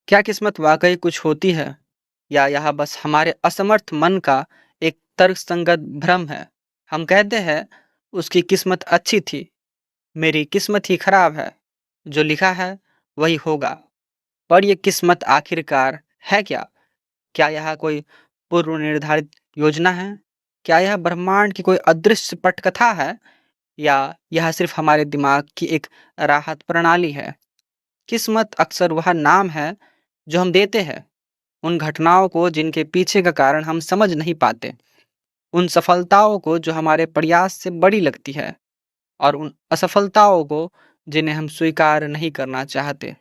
क्या किस्मत वाकई कुछ होती है या यह बस हमारे असमर्थ मन का एक तर्कसंगत भ्रम है? हम कहते हैं उसकी किस्मत अच्छी थी, मेरी किस्मत ही खराब है, जो लिखा है वही होगा। पर यह किस्मत आखिरकार है क्या? क्या यह कोई पूर्व निर्धारित योजना है? क्या यह ब्रह्मांड की कोई अदृश्य पटकथा है या यह सिर्फ हमारे दिमाग की एक राहत प्रणाली है? किस्मत अक्सर वह नाम है जो हम देते हैं उन घटनाओं को जिनके पीछे का कारण हम समझ नहीं पाते, उन सफलताओं को जो हमारे प्रयास से बड़ी लगती है और उन असफलताओं को जिन्हें हम स्वीकार नहीं करना चाहते।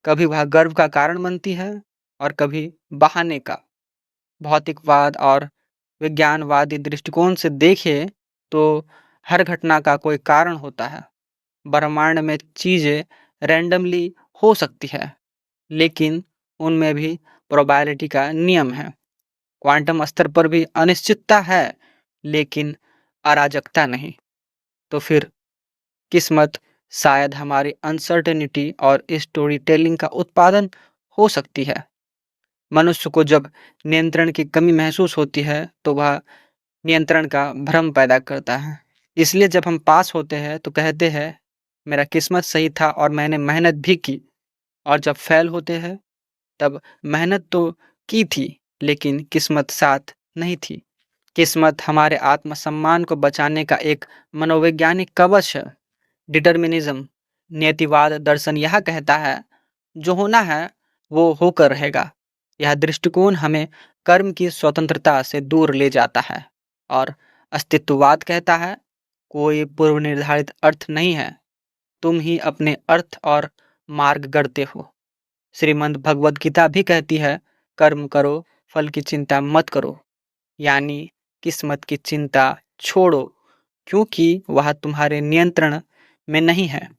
कभी वह गर्व का कारण बनती है और कभी बहाने का। भौतिकवाद और विज्ञानवादी दृष्टिकोण से देखें तो हर घटना का कोई कारण होता है। ब्रह्मांड में चीजें रैंडमली हो सकती है, लेकिन उनमें भी प्रोबेबिलिटी का नियम है। क्वांटम स्तर पर भी अनिश्चितता है, लेकिन अराजकता नहीं। तो फिर किस्मत शायद हमारी अनसर्टेनिटी और स्टोरी टेलिंग का उत्पादन हो सकती है। मनुष्य को जब नियंत्रण की कमी महसूस होती है तो वह नियंत्रण का भ्रम पैदा करता है। इसलिए जब हम पास होते हैं तो कहते हैं मेरा किस्मत सही था और मैंने मेहनत भी की, और जब फेल होते हैं तब मेहनत तो की थी लेकिन किस्मत साथ नहीं थी। किस्मत हमारे आत्मसम्मान को बचाने का एक मनोवैज्ञानिक कवच है। डिटर्मिनिज्म नियतिवाद दर्शन यह कहता है जो होना है वो होकर रहेगा। यह दृष्टिकोण हमें कर्म की स्वतंत्रता से दूर ले जाता है। और अस्तित्ववाद कहता है कोई पूर्व निर्धारित अर्थ नहीं है, तुम ही अपने अर्थ और मार्ग गढ़ते हो। श्रीमद् भगवद गीता भी कहती है कर्म करो, फल की चिंता मत करो, यानी किस्मत की चिंता छोड़ो, क्योंकि वह तुम्हारे नियंत्रण में नहीं है।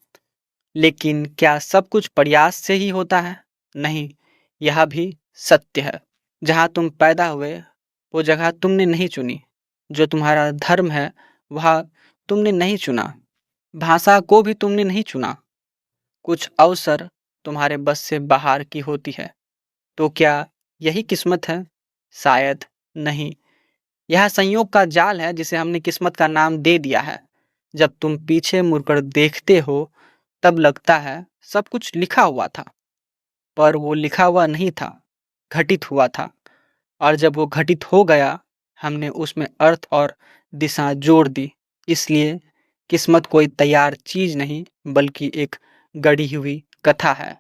लेकिन क्या सब कुछ प्रयास से ही होता है? नहीं, यह भी सत्य है। जहाँ तुम पैदा हुए वो जगह तुमने नहीं चुनी, जो तुम्हारा धर्म है वह तुमने नहीं चुना, भाषा को भी तुमने नहीं चुना। कुछ अवसर तुम्हारे बस से बाहर की होती है। तो क्या यही किस्मत है? शायद नहीं। यह संयोग का जाल है जिसे हमने किस्मत का नाम दे दिया है। जब तुम पीछे मुड़कर देखते हो तब लगता है सब कुछ लिखा हुआ था, पर वो लिखा हुआ नहीं था, घटित हुआ था। और जब वो घटित हो गया हमने उसमें अर्थ और दिशा जोड़ दी। इसलिए किस्मत कोई तैयार चीज नहीं बल्कि एक गढ़ी हुई कथा है।